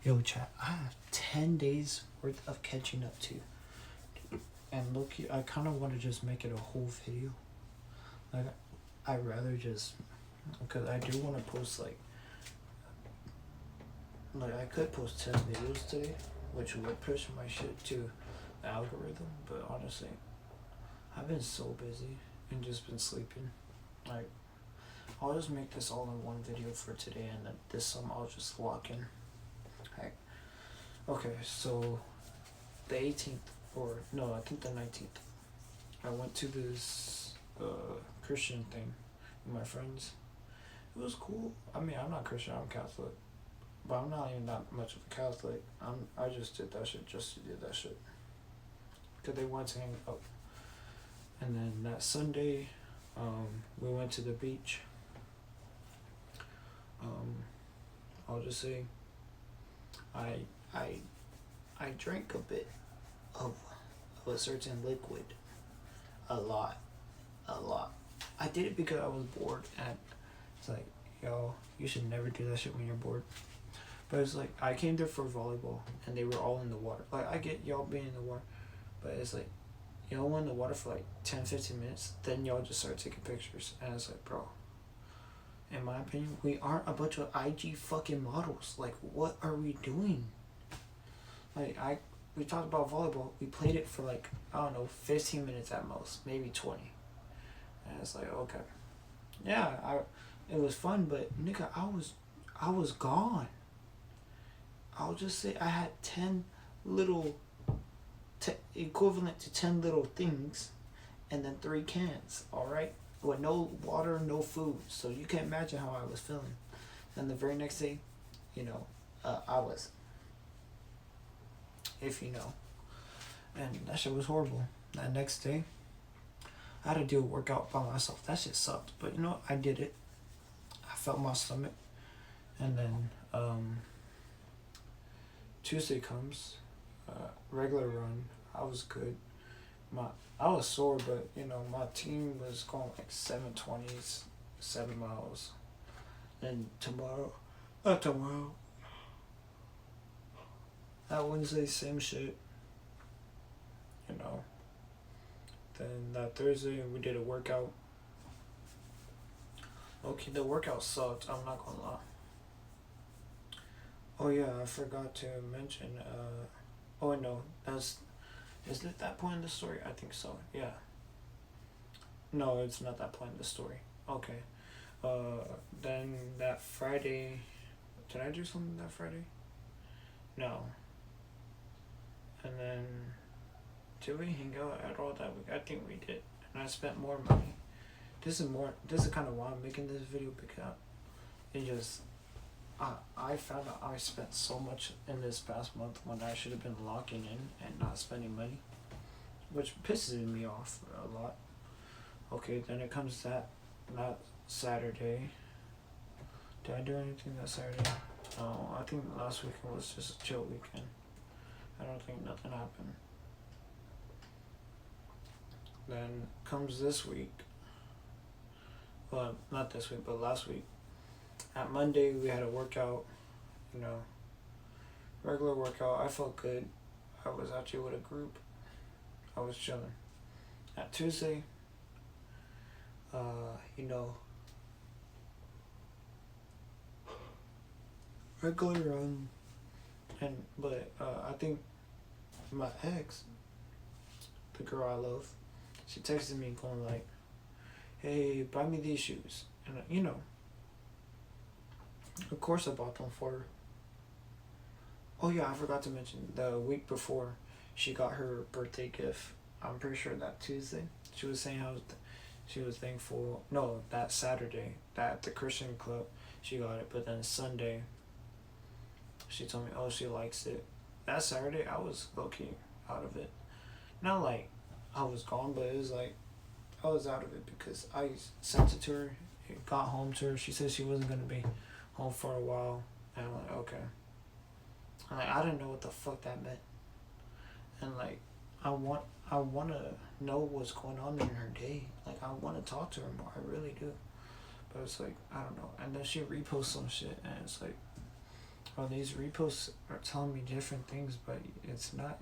Yo, chat, I have 10 days worth of catching up to. And look, I kind of want to just make it a whole video. Like, I'd rather just. Because I do want to post, I could post 10 videos today, which would push my shit to the algorithm. But honestly, I've been so busy and just been sleeping. Like, I'll just make this all in one video for today, and then this some I'll just lock in. Right. Okay, so the 18th, or no, I think the 19th, I went to this Christian thing with my friends. It was cool. I mean, I'm not Christian, I'm Catholic. But I'm not even that much of a Catholic. I just did that shit just to do that shit. Because they wanted to hang out. And then that Sunday, we went to the beach. I'll just say, I drank a bit of a certain liquid. A lot. I did it because I was bored, and it's like, yo, you should never do that shit when you're bored. But it's like, I came there for volleyball, and they were all in the water. Like, I get y'all being in the water, but it's like, y'all were in the water for like 10-15 minutes, then y'all just start taking pictures, and it's like, bro, in my opinion, we aren't a bunch of IG fucking models. Like, what are we doing? Like, we talked about volleyball, we played it for like, I don't know, 15 minutes at most, maybe 20. And it's like, okay. Yeah, it was fun, but nigga, I was gone. I'll just say I had 10 little, equivalent to 10 little things, and then 3 cans, alright? With no water, no food. So you can imagine how I was feeling. Then the very next day, I was, if you know. And that shit was horrible. That next day, I had to do a workout by myself. That shit sucked. But you know what? I did it. I felt my stomach. And then Tuesday comes, regular run. I was good. I was sore, but my team was going like 7:20s, 7 miles. And tomorrow, that Wednesday, same shit. Then that Thursday we did a workout. Okay, the workout sucked, I'm not gonna lie. Oh yeah, I forgot to mention, oh no, is it that point in the story? I think so, yeah. No, it's not that point in the story. Okay. Then that Friday, did I do something that Friday? No. And then, did we hang out at all that week? I think we did. And I spent more money. This is kind of why I'm making this video, because I found out I spent so much in this past month when I should have been locking in and not spending money, which pisses me off a lot. Okay, then it comes that Saturday. Did I do anything that Saturday? No, I think last weekend was just a chill weekend. I don't think nothing happened. Then comes this week. Well, not this week, but last week. At Monday, we had a workout, regular workout. I felt good. I was actually with a group. I was chilling. At Tuesday, regular run. But I think my ex, the girl I love, she texted me going like, hey, buy me these shoes. And of course I bought them for her. Oh yeah, I forgot to mention, the week before she got her birthday gift, I'm pretty sure that Tuesday, she was saying how she was thankful. No, that Saturday, that the Christian club, she got it. But then Sunday, she told me, oh, she likes it. That Saturday, I was low-key out of it. Not like I was gone, but it was like I was out of it because I sent it to her, it got home to her. She said she wasn't going to be home for a while. And I'm like, okay. And I didn't know what the fuck that meant. And I want to know what's going on in her day. I want to talk to her more. I really do. But it's like, I don't know. And then she reposts some shit, and it's like, Bro, these reposts are telling me different things, but it's not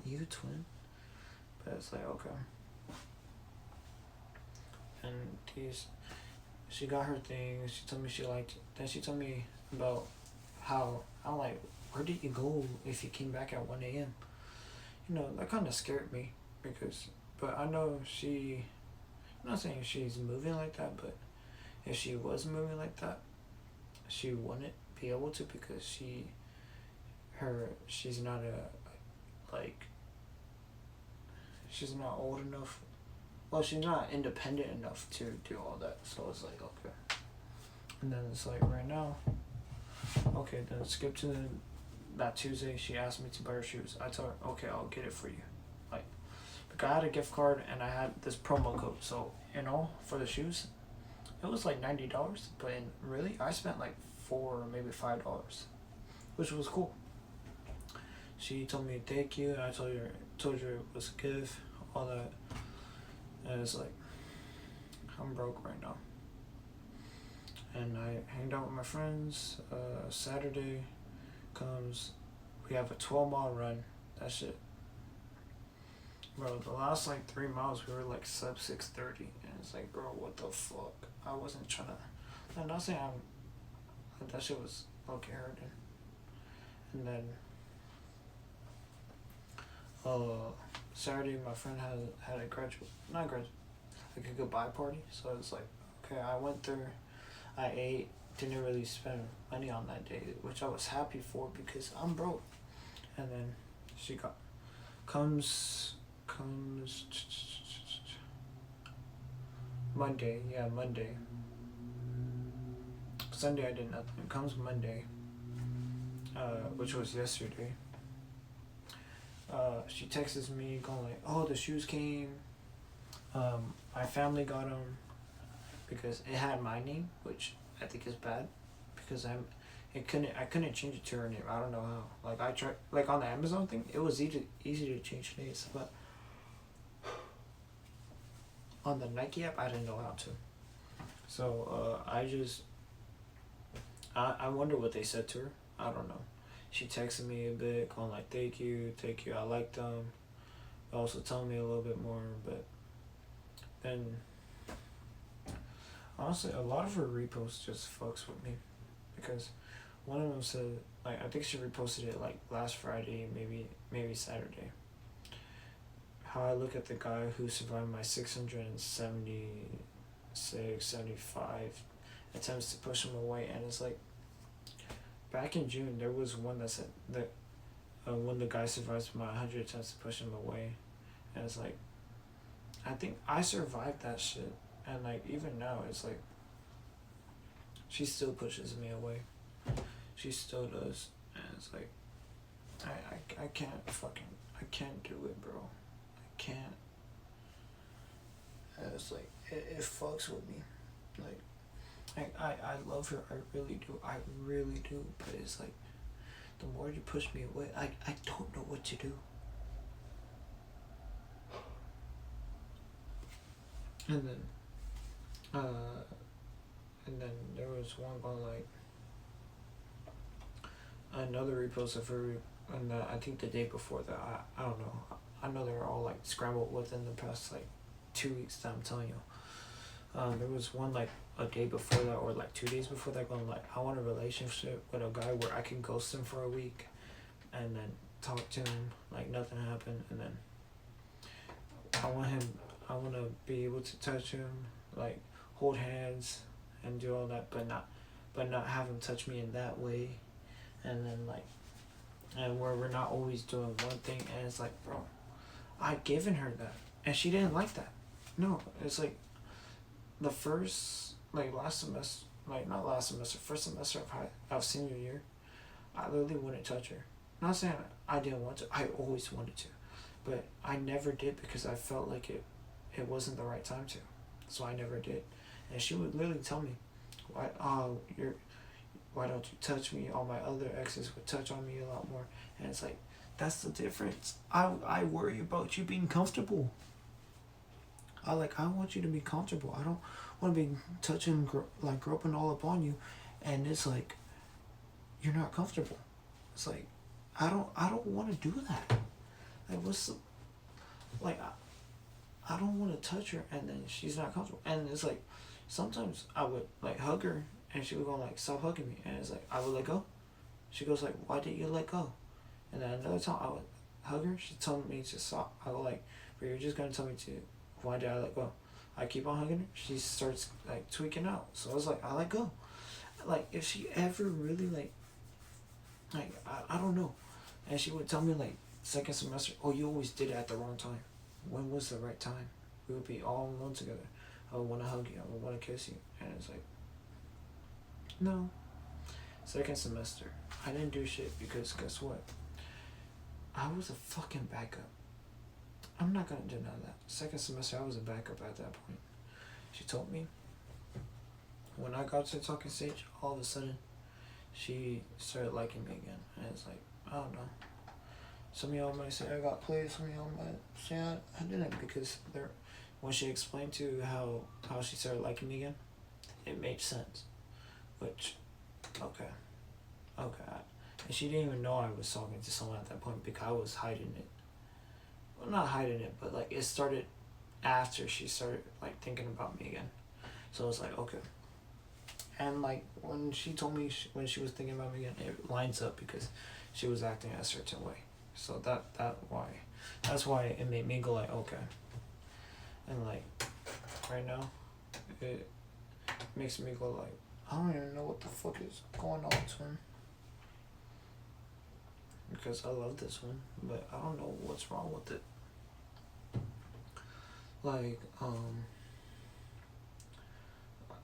you, twin. But it's like, okay. And these, she got her thing. She told me she liked it. Then she told me about how, I'm like, where did you go if you came back at 1 a.m.? You know, that kind of scared me because, but I know she, I'm not saying she's moving like that, but if she was moving like that, she wouldn't be able to because she's not like, she's not old enough. Well, she's not independent enough to do all that. So it's like, okay. And then it's like right now, okay, then skip to that Tuesday. She asked me to buy her shoes. I told her, okay, I'll get it for you. Like, because I had a gift card and I had this promo code. So, for the shoes, it was like $90. But really, I spent like $4 or maybe $5, which was cool. She told me thank you. And I told her it was a gift, all that. And it's like, I'm broke right now. And I hanged out with my friends. Saturday comes, we have a 12-mile run. That shit. Bro, the last like 3 miles we were like sub 6:30. And it's like, bro, what the fuck? I wasn't trying to, I'm not saying that shit was okay hurting. And then, Saturday, my friend had a like a goodbye party. So it's like, okay, I went there, I ate, didn't really spend money on that day, which I was happy for because I'm broke. And then she comes Monday, Monday. Sunday I did nothing. It comes Monday, which was yesterday. She texts me going like, oh, the shoes came. My family got them because it had my name, which I think is bad because I couldn't change it to her name. I don't know how. Like I tried, like on the Amazon thing, it was easy to change names, but on the Nike app, I didn't know how to. So I wonder what they said to her. I don't know. She texted me a bit, going like, thank you, I like them. Also telling me a little bit more, but then honestly, a lot of her reposts just fucks with me because one of them said, like, I think she reposted it like last Friday, maybe Saturday. How I look at the guy who survived my 75 attempts to push him away, and it's like, back in June, there was one that said that when the guy survives my 100 attempts to push him away, and it's like, I think I survived that shit, and like even now, it's like, she still pushes me away. She still does, and it's like, I can't do it, bro. I can't. And it's like, it fucks with me, like. I love her, I really do, but it's like, the more you push me away, I don't know what to do. And then there was one going like, another repost of her, and I think the day before that, I don't know, I know they were all like scrambled within the past like 2 weeks that I'm telling you. There was one like a day before that or like 2 days before that going like, I want a relationship with a guy where I can ghost him for a week and then talk to him like nothing happened, and then I want to be able to touch him, like hold hands and do all that, but not have him touch me in that way, and then like, and where we're not always doing one thing, and it's like, bro, I given her that and she didn't like that. No, it's like the first, like last semester, like not last semester, first semester of senior year, I literally wouldn't touch her. Not saying I didn't want to, I always wanted to, but I never did because I felt like it wasn't the right time to, so I never did. And she would literally tell me, why don't you touch me? All my other exes would touch on me a lot more, and it's like, that's the difference. I worry about you being comfortable. I want you to be comfortable. I don't want to be touching, like groping all up on you, and it's like, you're not comfortable. It's like, I don't want to do that. Like, what's the, like, I don't want to touch her and then she's not comfortable. And it's like, sometimes I would like hug her and she would go like, stop hugging me. And it's like, I would let go. She goes like, why did you let go? And then another time I would hug her. She told me to stop. I go like, but you're just gonna tell me to, why did I let go? I keep on hugging her. She starts like tweaking out. So I was like, I let go. Like, if she ever really like I don't know. And she would tell me like second semester, oh, you always did it at the wrong time. When was the right time? We would be all alone together. I would want to hug you. I would want to kiss you. And it's like, no. Second semester, I didn't do shit because guess what? I was a fucking backup. I'm not gonna deny that. Second semester, I was a backup at that point. She told me when I got to the talking stage, all of a sudden, she started liking me again. And it's like, I don't know. Some of y'all might say I got played. Some of y'all might say I didn't, because when she explained to how she started liking me again, it made sense. Which, okay. And she didn't even know I was talking to someone at that point because I was hiding it. Well, not hiding it, but like it started after she started like thinking about me again. So I was like, okay. And like when she told me when she was thinking about me again, it lines up because she was acting a certain way. So that's why it made me go like, okay. And like right now, it makes me go like, I don't even know what the fuck is going on to him. Because I love this one, but I don't know what's wrong with it. Like,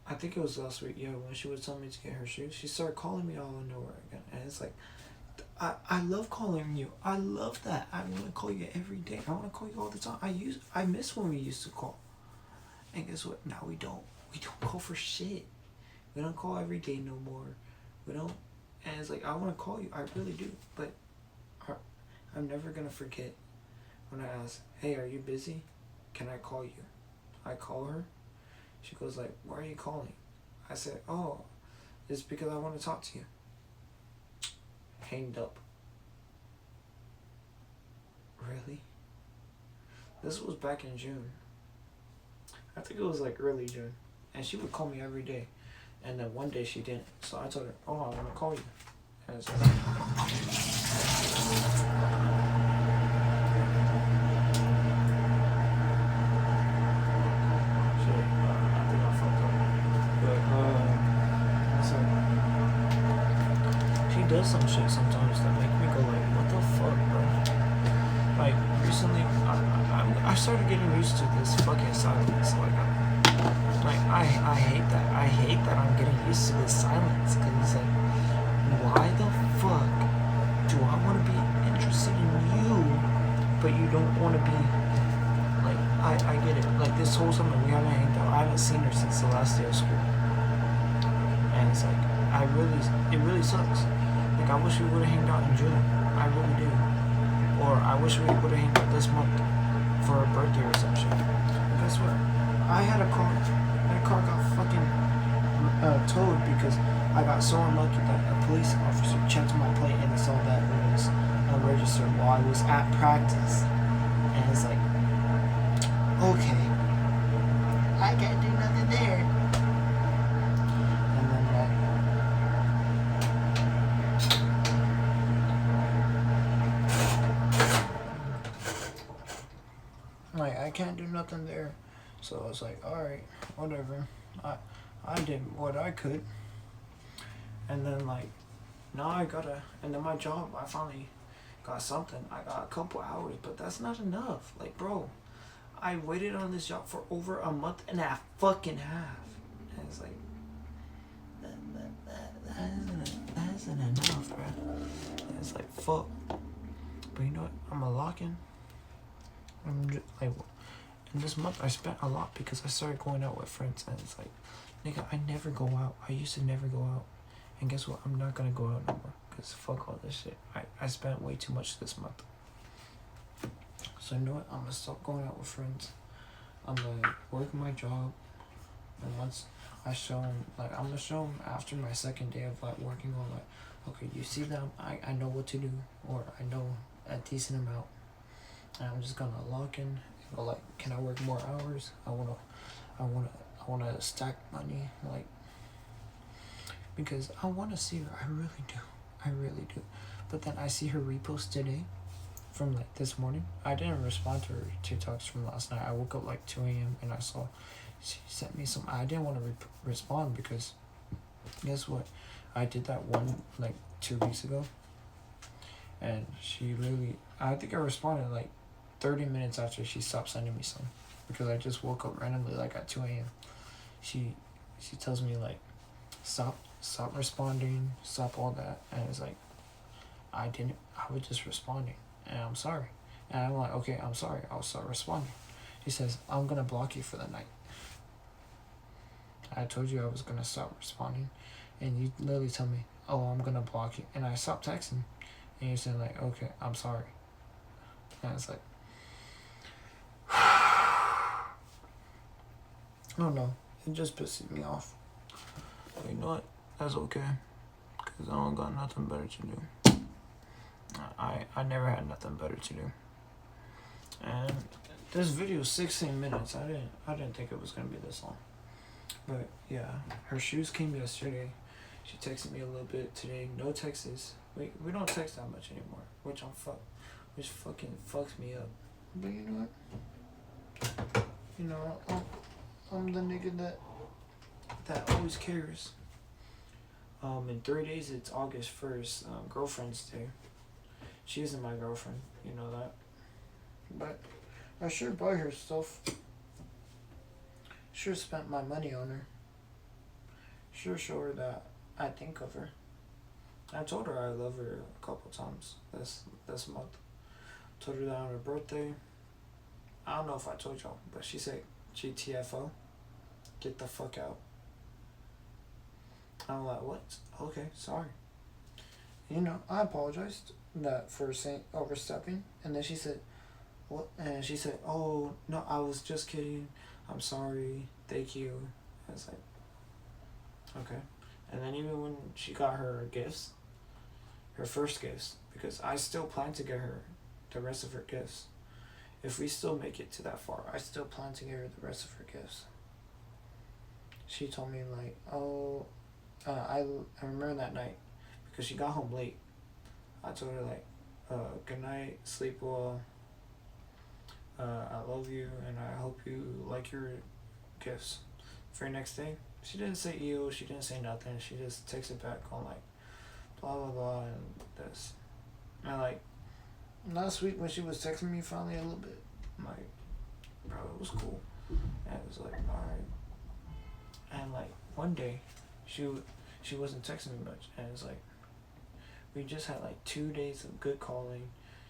I think it was last week, yeah, when she was telling me to get her shoes, she started calling me all of nowhere again. And it's like, I love calling you. I love that. I want to call you every day. I want to call you all the time. I miss when we used to call. And guess what? Now we don't. We don't call for shit. We don't call every day no more. We don't. And it's like, I want to call you. I really do. But I'm never going to forget when I ask, hey, are you busy? Can I call you? I call her. She goes like, why are you calling? I said, oh, it's because I want to talk to you. Hanged up. Really? This was back in June. I think it was like early June. And she would call me every day. And then one day she didn't. So I told her, oh, I want to call you. And it's like, does some shit sometimes that make me go like, what the fuck, bro? Like recently, I started getting used to this fucking silence. Like I hate that. I hate that I'm getting used to this silence, because it's like, why the fuck do I want to be interested in you, but you don't want to be like, I get it. Like this whole summer we haven't hanged out. I haven't seen her since the last day of school, and it's like, it really sucks. Like, I wish we would have hanged out in June. I really do. Or I wish we would have hanged out this month for her birthday or some shit. And guess what? I had a car. That car got fucking towed because I got so unlucky that a police officer checked my plate and saw that it was unregistered while I was at practice. And it's like, okay, I can't do nothing there. I can't do nothing there. So I was like, alright, whatever. I did what I could. And then like, now I gotta, and then my job, I finally got something. I got a couple hours, but that's not enough. Like, bro, I waited on this job for over a month and a fucking half. And it's like, that isn't enough, bro. And it's like, fuck. But you know what? I'm a lock-in. I'm just like, and this month I spent a lot because I started going out with friends, and it's like, nigga, I never go out. I used to never go out. And guess what? I'm not gonna go out no more, because fuck all this shit. I spent way too much this month. So you know what? I'm gonna stop going out with friends. I'm gonna work my job, and once I show them, like, I'm gonna show them after my second day of like working on okay, you see that I know what to do, or I know a decent amount, and I'm just gonna log in and go like, can I work more hours? I wanna stack money, like, because I wanna see her. I really do. But then I see her repost today from like this morning. I didn't respond to her TikToks from last night. I woke up like 2 a.m. and I saw she sent me some. I didn't want to respond because guess what? I did that one like 2 weeks ago, and she really. I think I responded like 30 minutes after she stopped sending me some, because I just woke up randomly like at 2 a.m. She tells me like, stop responding, stop all that, and it's like I was just responding, and I'm sorry. And I'm like, okay, I'm sorry, I'll start responding. She says, I'm gonna block you for the night. I told you I was gonna stop responding, and you literally tell me, oh, I'm gonna block you. And I stopped texting, and you said like, okay, I'm sorry. And it's like, I don't know, it just pisses me off. But you know what, that's okay, because I don't got nothing better to do. I never had nothing better to do. And this video is 16 minutes. I didn't think it was gonna be this long. But yeah, her shoes came yesterday. She texted me a little bit today. No texts. We don't text that much anymore, which fucking fucks me up. But you know what? You know, I'm the nigga that always cares. In 3 days it's August 1st, Girlfriend's Day. She isn't my girlfriend, you know that. But I sure buy her stuff. Sure spent my money on her. Sure show her that I think of her. I told her I love her a couple times this month. Told her that on her birthday. I don't know if I told y'all, but she said, GTFO, get the fuck out. I'm like, what? Okay, sorry. You know, I apologized for saying overstepping, and then she said, what? And she said, oh no, I was just kidding. I'm sorry. Thank you. I was like, okay. And then even when she got her gifts, her first gifts, because I still plan to get her the rest of her gifts. If we still make it to that far, I still plan to get her the rest of her gifts. She told me like, oh, I remember that night, because she got home late. I told her like, good night, sleep well. I love you, and I hope you like your gifts. For next day, she didn't say ew, she didn't say nothing. She just texted back on like, blah blah blah and this. And like, last week when she was texting me finally a little bit, I'm like, bro, it was cool. And it was like, alright. And like one day, she wasn't texting me much, and it's like, we just had like 2 days of good calling,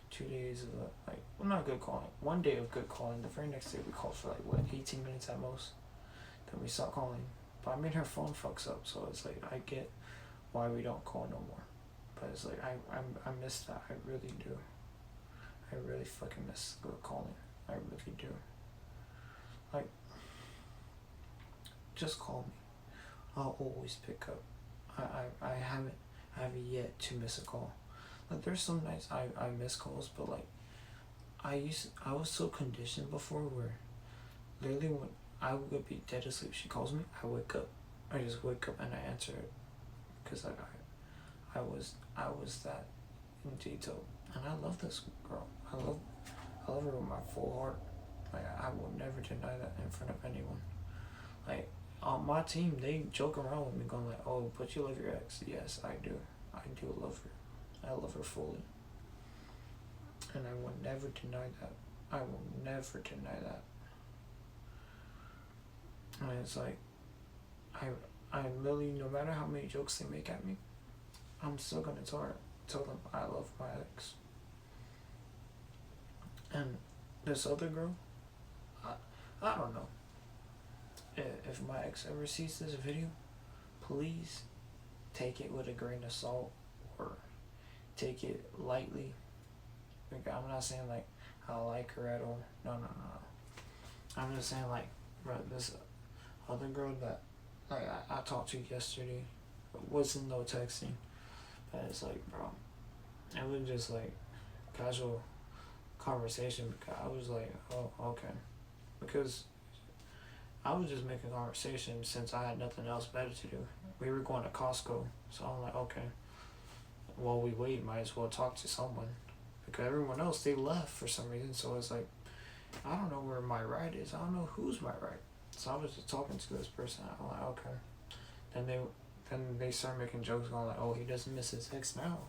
2 days of like, well, not good calling, 1 day of good calling. The very next day we called for like 18 minutes at most. Then we stopped calling. But I mean, her phone fucks up, so it's like, I get why we don't call no more. But it's like, I miss that. I really do. I really fucking miss good calling. I really do. Like, just call me. I'll always pick up. I haven't yet to miss a call. Like, there's some nights I miss calls, but like, I was so conditioned before where literally when I would be dead asleep, she calls me, I wake up. I just wake up and I answer it, because like I was that in detail, and I love this girl. I love her with my full heart. Like, I will never deny that in front of anyone. Like, on my team, they joke around with me, going like, "Oh, but you love your ex." Yes, I do. I do love her. I love her fully, and I will never deny that. I will never deny that. And it's like, I literally, no matter how many jokes they make at me, I'm still gonna tell them I love my ex. And this other girl, I don't know. If my ex ever sees this video, please take it with a grain of salt, or take it lightly. Like, I'm not saying like I like her at all. No. I'm just saying like, bro, this other girl that like I talked to yesterday, wasn't no texting, But it's like, bro, it was just like casual conversation because I was like, oh, okay. Because I was just making conversation since I had nothing else better to do. We were going to Costco, so I'm like, okay, while we wait, might as well talk to someone. Because everyone else, they left for some reason, so it's like, I don't know where my ride is. I don't know who's my ride. So I was just talking to this person. I'm like, okay. Then they start making jokes going like, oh, he doesn't miss his ex now.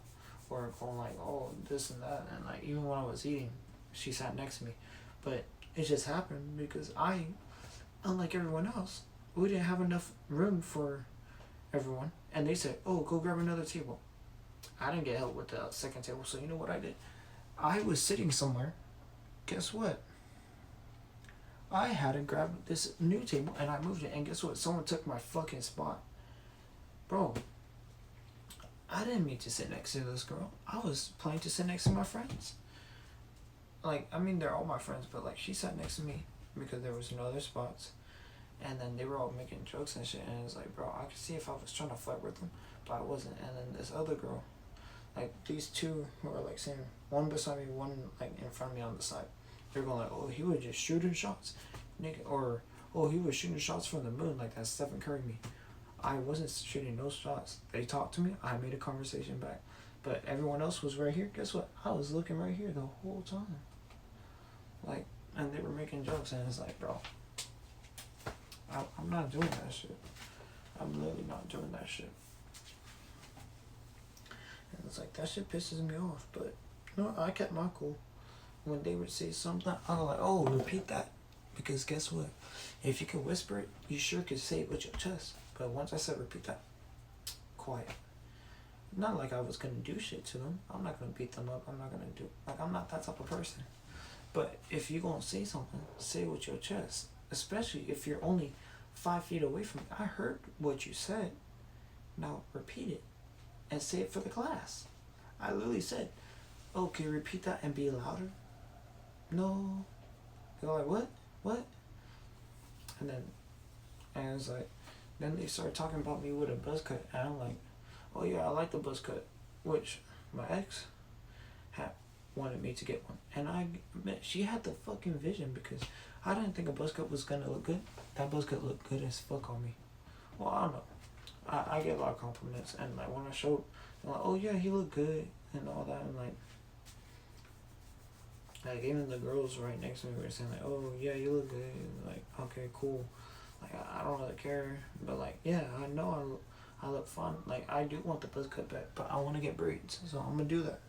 Or going like, oh, this and that. And like, even when I was eating, she sat next to me. But it just happened because unlike everyone else, we didn't have enough room for everyone. And they said, oh, go grab another table. I didn't get help with the second table, so you know what I did? I was sitting somewhere. Guess what? I had to grab this new table and I moved it. And guess what? Someone took my fucking spot. Bro, I didn't mean to sit next to this girl. I was planning to sit next to my friends. Like, I mean, they're all my friends, but like, she sat next to me because there was no other spots. And then they were all making jokes and shit. And it was like, bro, I could see if I was trying to flirt with them, but I wasn't. And then this other girl, like, these two who were like saying, one beside me, one like in front of me on the side. They're going like, oh, he was just shooting shots, nigga, or oh, he was shooting shots from the moon like that Stephen Curry me. I wasn't shooting no shots. They talked to me. I made a conversation back, but everyone else was right here. Guess what? I was looking right here the whole time. Like, and they were making jokes, and it's like, bro, I'm not doing that shit. I'm literally not doing that shit. And it's like that shit pisses me off. But no, I kept my cool. When they would say something, I was like, oh, repeat that. Because guess what? If you can whisper it, you sure could say it with your chest. But once I said repeat that, quiet. Not like I was gonna do shit to them. I'm not gonna beat them up. I'm not gonna do, like, I'm not that type of person. But if you gonna say something, say it with your chest. Especially if you're only 5 feet away from me. I heard what you said. Now repeat it. And say it for the class. I literally said, okay, repeat that and be louder. No. They're like, what? What? And it's like, then they started talking about me with a buzz cut. And I'm like, oh yeah, I like the buzz cut. Which my ex had wanted me to get one. And I admit, she had the fucking vision because I didn't think a buzz cut was gonna look good. That buzz cut looked good as fuck on me. Well, I don't know. I get a lot of compliments. And like when I showed, they're like, oh yeah, he looked good and all that. And like even the girls right next to me were saying like, oh yeah, you look good. Like, okay, cool. Like I don't really care, but like, yeah, I know I look fun. Like I do want the buzz cut back, but I want to get braids, so I'm gonna do that.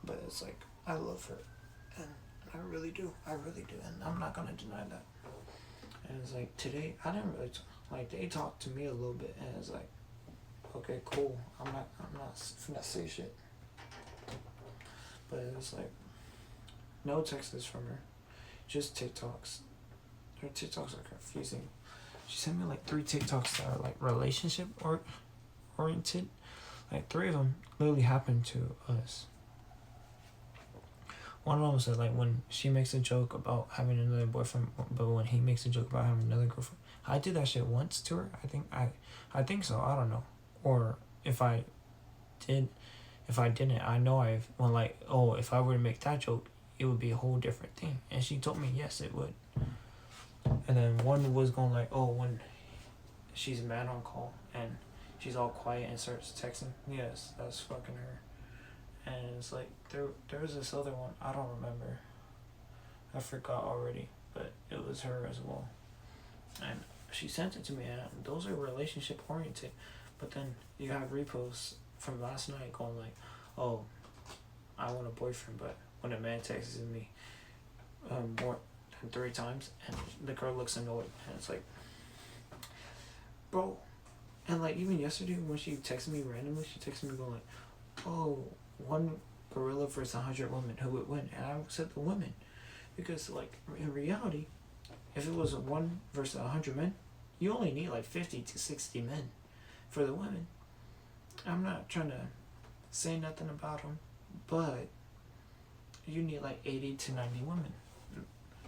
But it's like I love her, and I really do, and I'm not gonna deny that. And it's like today I didn't really like they talked to me a little bit, and it's like, okay, cool. I'm not finna say shit. But it's like. No texts from her, just TikToks. Her TikToks are confusing. She sent me like 3 TikToks that are like relationship oriented. Like 3 of them literally happened to us. One of them said like when she makes a joke about having another boyfriend, but when he makes a joke about having another girlfriend. I did that shit once to her. I think so. I don't know. Or if I didn't, I know if I were to make that joke, it would be a whole different thing. And she told me, yes, it would. And then one was going like, oh, when she's mad on call and she's all quiet and starts texting. Yes, that's fucking her. And it's like, there was this other one. I don't remember. I forgot already. But it was her as well. And she sent it to me. And those are relationship oriented. But then you have reposts from last night going like, oh, I want a boyfriend, but when a man texts me more than 3 times and the girl looks annoyed and it's like, bro. And like even yesterday when she texted me randomly, she texted me going like, oh, 1 gorilla versus 100 women, who would win? And I said the women, because like in reality, if it was a 1 versus 100 men, you only need like 50 to 60 men for the women. I'm not trying to say nothing about them, but you need like 80 to 90 women,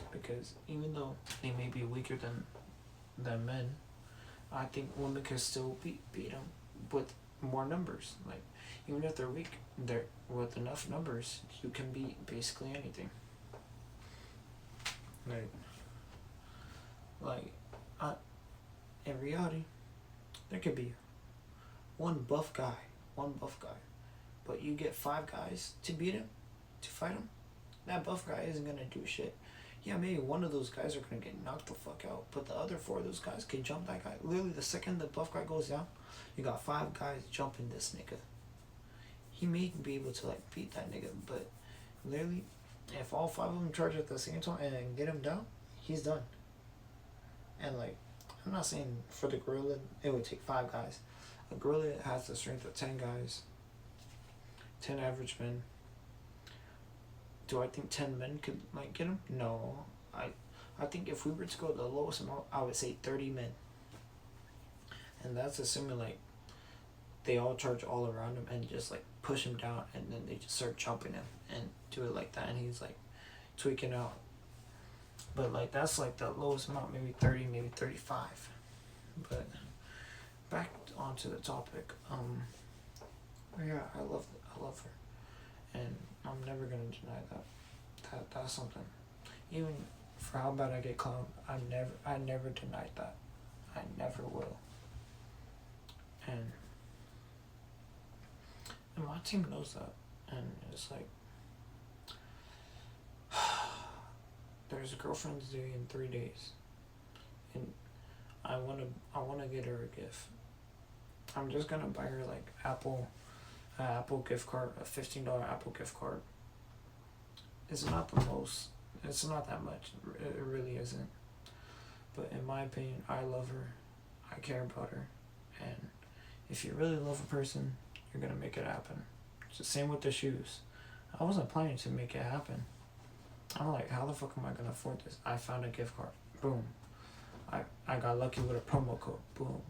because even though they may be weaker than men, I think women can still beat them with more numbers. Like, even if they're weak, they're with enough numbers, you can beat basically anything. Like, like, in reality, there could be one buff guy, but you get 5 guys to beat him, to fight him. That buff guy isn't gonna do shit. Yeah, maybe one of those guys are gonna get knocked the fuck out, but the other 4 of those guys can jump that guy. Literally, the second the buff guy goes down, you got 5 guys jumping this nigga. He may be able to like beat that nigga, but literally, if all 5 of them charge at the same time and get him down, he's done. And like, I'm not saying for the gorilla it would take 5 guys. A gorilla has the strength of 10 guys, 10 average men. Do I think 10 men could like get him? No. I think if we were to go the lowest amount, I would say 30 men. And that's assuming like they all charge all around him and just like push him down, and then they just start jumping him and do it like that, and he's like tweaking out. But like that's like the lowest amount, maybe 30, maybe 35. But back onto the topic. Yeah, I love her, and I'm never gonna deny that. That's something. Even for how bad I get clowned, I never denied that. I never will. And my team knows that, and it's like there's a girlfriend's day in 3 days, and I wanna get her a gift. I'm just gonna buy her like Apple gift card, a $15 Apple gift card. It's not the most. It's not that much. It really isn't. But in my opinion, I love her. I care about her, and if you really love a person, you're gonna make it happen. It's the same with the shoes. I wasn't planning to make it happen. I'm like, how the fuck am I gonna afford this? I found a gift card. Boom. I got lucky with a promo code. Boom.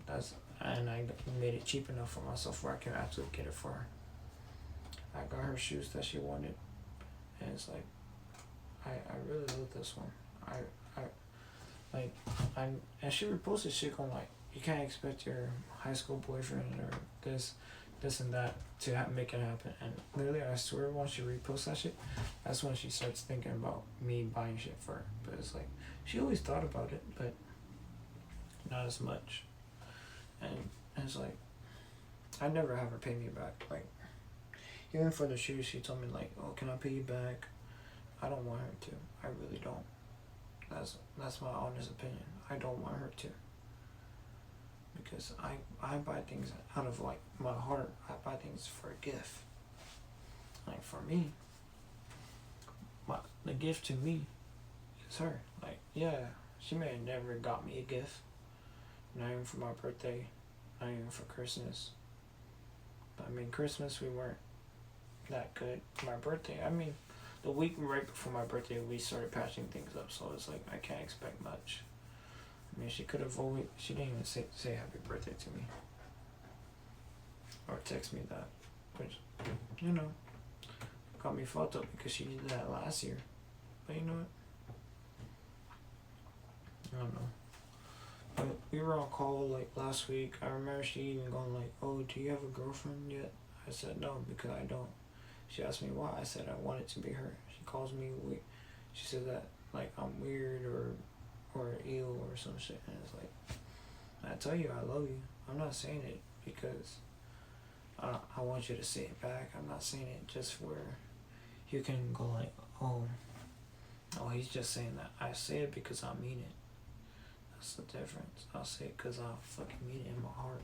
And I made it cheap enough for myself where I can actually get it for her. I got her shoes that she wanted, and it's like, I really love this one. And she reposted shit going like, you can't expect your high school boyfriend or this and that to make it happen. And literally, I swear, once she reposts that shit, that's when she starts thinking about me buying shit for her. But it's like, she always thought about it, but not as much. And it's like, I never have her pay me back. Like, even for the shoes, she told me like, oh, can I pay you back? I don't want her to. I really don't. That's my honest opinion. I don't want her to. Because I buy things out of like my heart. I buy things for a gift. Like for me, the gift to me is her. Like, yeah, she may have never got me a gift. Not even for my birthday. Not even for Christmas. But I mean, Christmas we weren't that good. My birthday, I mean, the week right before my birthday, we started patching things up. So it's like, I can't expect much. I mean, she didn't even say happy birthday to me. Or text me that. Which, got me fucked up because she did that last year. But you know what? I don't know. But we were on call like last week. I remember she even going like, oh, do you have a girlfriend yet? I said no, because I don't. She asked me why. I said I want it to be her. She calls me weird. She said that like I'm weird or ill or some shit. And it's like, I tell you I love you. I'm not saying it because I want you to say it back. I'm not saying it just where you can go like, oh, he's just saying that. I say it because I mean it. That's the difference. I'll say it because I fucking mean it in my heart.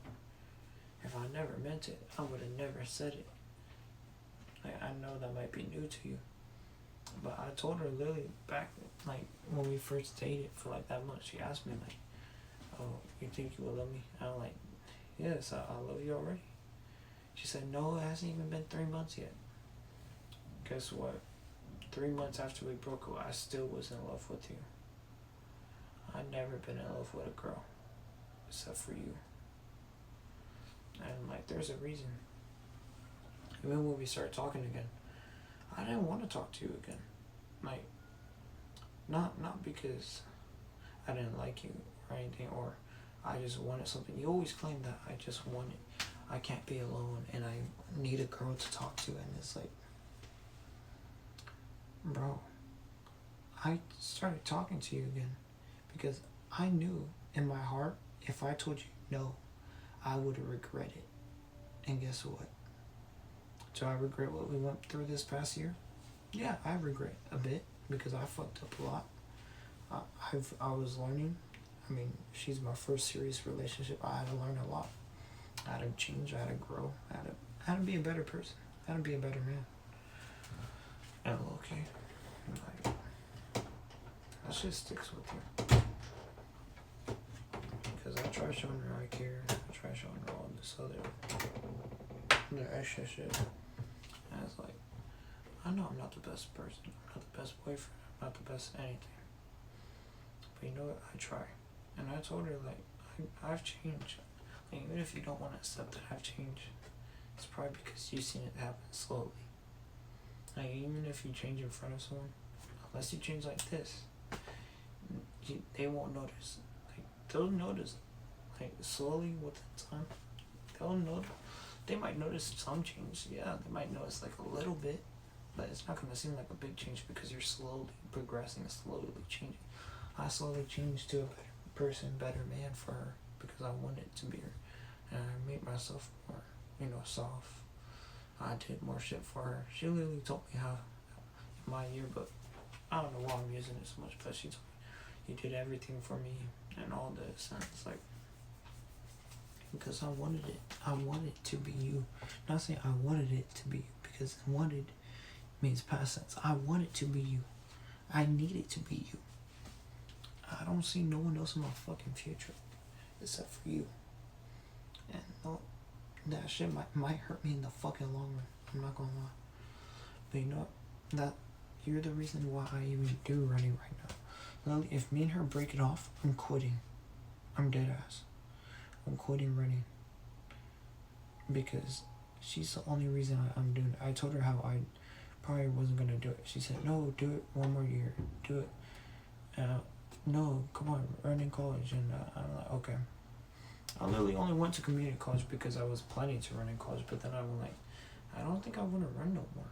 If I never meant it, I would have never said it. Like, I know that might be new to you, but I told her literally back, like, when we first dated for like that month, she asked me like, oh, you think you will love me? I'm like, yes, I love you already. She said, no, it hasn't even been 3 months yet. Guess what? 3 months after we broke up, I still was in love with you. I've never been in love with a girl, except for you. And like, there's a reason. Even when we started talking again, I didn't want to talk to you again. Like, not because I didn't like you or anything, or I just wanted something. You always claim that I just wanted. I can't be alone and I need a girl to talk to, and it's like, bro, I started talking to you again because I knew in my heart if I told you no, I would regret it. And guess what? Do I regret what we went through this past year? Yeah, I regret a bit because I fucked up a lot. I was learning. I mean, she's my first serious relationship. I had to learn a lot. I had to change. I had to grow. I had to be a better person. I had to be a better man. And okay, like, that shit sticks with you. Because I try showing her I care. I try showing her all this other extra shit. And it's like, I know I'm not the best person. I'm not the best boyfriend. I'm not the best anything. But you know what? I try. And I told her, like, I've changed. Like, even if you don't want to accept that I've changed, it's probably because you've seen it happen slowly. Like, even if you change in front of someone, unless you change like this, they won't notice. Like, they'll notice. Like, slowly with the time, they'll notice. They might notice some change. Yeah, they might notice like a little bit, but it's not going to seem like a big change because you're slowly progressing, slowly changing. I slowly changed to a better person, better man for her because I wanted to be her. And I made myself more, soft. I did more shit for her. She literally told me how in my yearbook, I don't know why I'm using it so much, but she told me, you did everything for me and all this. And it's like, because I wanted it. I wanted to be you. Not saying I wanted it to be you, because wanted means past tense. I wanted to be you. I needed to be you. I don't see no one else in my fucking future except for you. And that shit might hurt me in the fucking long run. I'm not gonna lie. But you know what? That you're the reason why I even do running right now. Literally, if me and her break it off, I'm quitting. I'm dead ass. I'm quitting running. Because she's the only reason I'm doing it. I told her how I probably wasn't gonna do it. She said, no, do it one more year. Do it. No, come on, run in college. And I'm like, okay. I literally only went to community college because I was planning to run in college, but then I'm like, I don't think I want to run no more.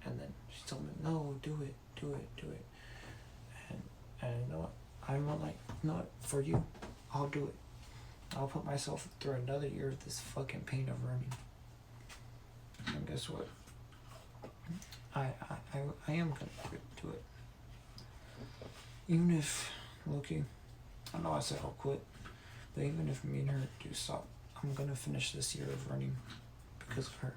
And then she told me, no, do it. And you know what? I'm like, no, for you, I'll do it. I'll put myself through another year of this fucking pain of running. And guess what? I am gonna do it. Even if, Loki, I know I said I'll quit, but even if me and her do stop, I'm gonna finish this year of running because of her.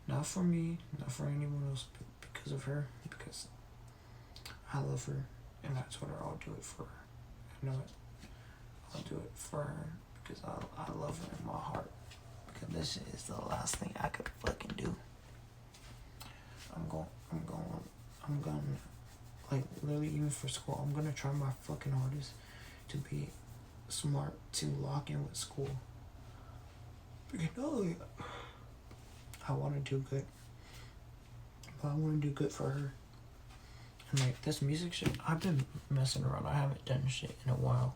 Not for me, not for anyone else, but because of her, because I love her, and I told her I'll do it for her. You know what? I'll do it for her because I love her in my heart. Because this shit is the last thing I could fucking do. I'm going, like, literally, even for school, I'm gonna try my fucking hardest to be smart, to lock in with school. Because, I want to do good. But I want to do good for her. And, like, this music shit, I've been messing around. I haven't done shit in a while.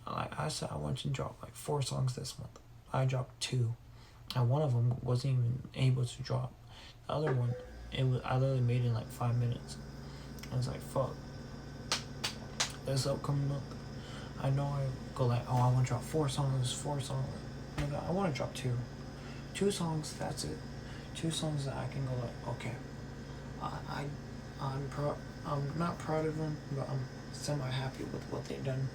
Like I said, I wanted to drop, like, 4 songs this month. I dropped 2. And one of them wasn't even able to drop. The other one, I literally made it in, like, 5 minutes. I was like, fuck. This upcoming month, I know I go like, I want to drop 4 songs. Nigga, I want to drop 2. 2 songs, that's it. 2 songs that I can go like, okay. I'm not proud of them, but I'm semi-happy with what they've done.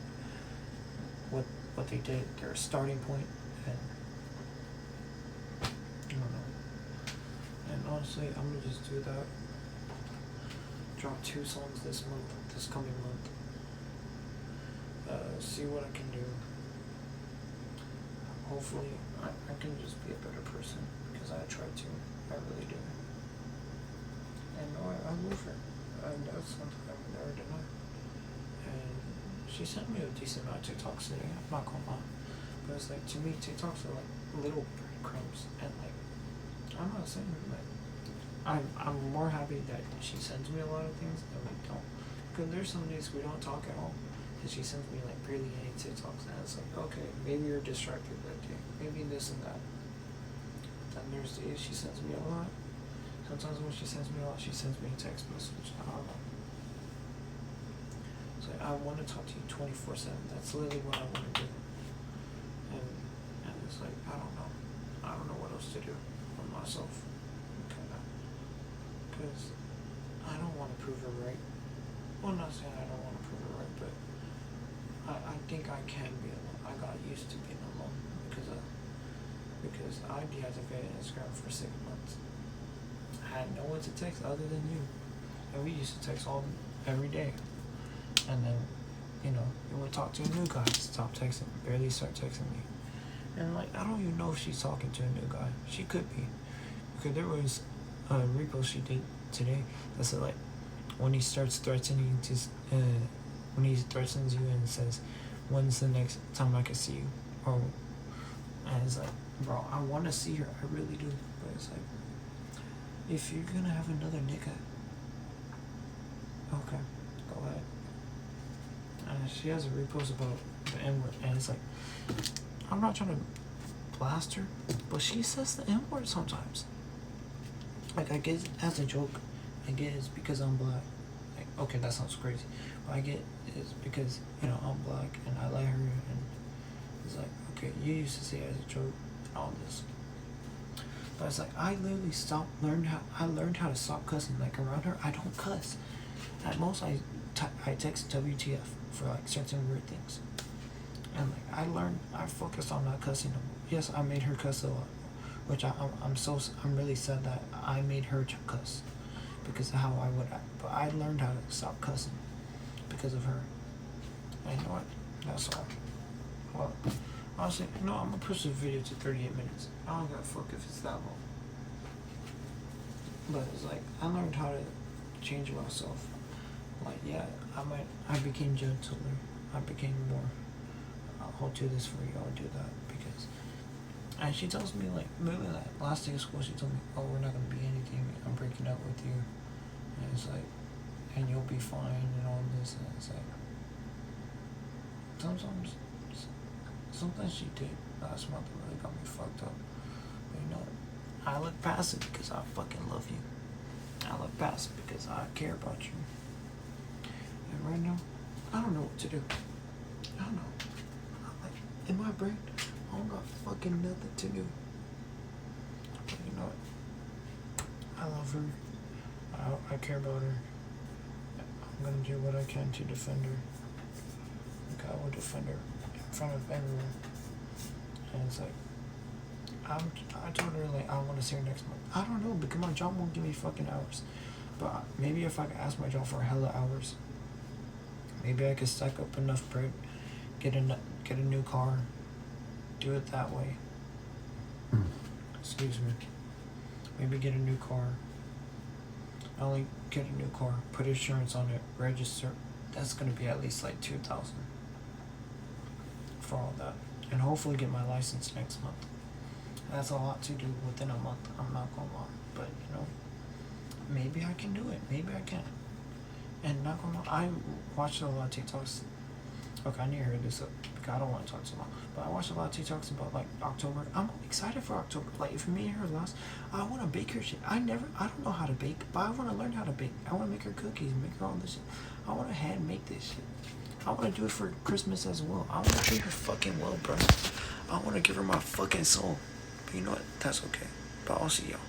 What they did, their starting point, and I don't know. And honestly, I'm gonna just do that. Drop 2 songs this coming month. See what I can do. Hopefully, I can just be a better person because I try to. I really do. And I love her. And that's something I would never deny. And she sent me a decent amount of TikToks today. I'm not gonna lie. But it's like, to me, TikToks are like little breadcrumbs. And like, I'm not saying like, I'm more happy that she sends me a lot of things than we don't. Because there's some days we don't talk at all. Cause she sends me like barely any TikToks, and it's like, okay, maybe you're distracted that day, maybe this and that. Then there's days she sends me a lot. Sometimes when she sends me a lot, she sends me a text message. I don't know. It's like I want to talk to you 24/7. That's literally what I want to do. And it's like I don't know. I don't know what else to do for myself. Because I don't want to prove her right. Well, I'm not saying I don't want to prove her right, but I think I can be alone. I got used to being alone because I deactivated Instagram for 6 months. I had no one to text other than you, and we used to text every day. And then, you would talk to a new guy, stop texting, barely start texting me, and like I don't even know if she's talking to a new guy. She could be, because there was a repost she did today that said like when he starts threatening to when he threatens you and says when's the next time I can see you, or and it's like, bro, I want to see her, I really do, but it's like if you're gonna have another nigga, okay, go ahead. And she has a repost about the N-word, and it's like I'm not trying to blast her, but she says the N-word sometimes. Like, I get as a joke, I get it's because I'm black. Like, okay, that sounds crazy, but I get it's because I'm black and I like her, and it's like, okay, you used to say it as a joke and all this, but it's like I literally learned how to stop cussing. Like around her, I don't cuss. At most, I text WTF for like certain weird things, and like I focused on not cussing no more. Yes, I made her cuss a lot, which I'm really sad that I made her cuss because of how I would act. But I learned how to stop cussing because of her. And you know what? That's all. Well, honestly, I'm gonna push the video to 38 minutes. I don't give a fuck if it's that long. But it's like I learned how to change myself. Like, yeah, I became gentler. I became more, I'll do this for you, I'll do that, because, and she tells me, like, literally, like, last day of school, she told me, oh, we're not gonna be anything, I'm breaking up with you, and it's like, and you'll be fine, and all this, and it's like, sometimes she did last month, it really got me fucked up, but I look past it because I fucking love you. I look past it because I care about you. And right now, I don't know what to do. I don't know. Like, in my brain, I don't got fucking nothing to do. But you know what? I love her. I care about her. I'm gonna do what I can to defend her. Like, I will defend her in front of everyone. And it's like, I told her, like, I want to see her next month. I don't know, because my job won't give me fucking hours. But maybe if I could ask my job for hella hours, maybe I could stack up enough bread, get a new car, do it that way. Excuse me. Maybe get a new car. Not only get a new car, put insurance on it, register. That's gonna be at least like $2,000 for all that, and hopefully get my license next month. That's a lot to do within a month. I'm not gonna lie, but maybe I can do it. Maybe I can. And not gonna lie, I watched a lot of TikToks. Okay, I need to hurry this up because I don't want to talk so long. But I watched a lot of TikToks about like October. I'm excited for October. Like if me and her last, I want to bake her shit. I don't know how to bake, but I want to learn how to bake. I want to make her cookies, make her all this shit. I want to hand make this shit. I want to do it for Christmas as well. I want to treat her fucking well, bro. I want to give her my fucking soul. But you know what? That's okay. But I'll see y'all.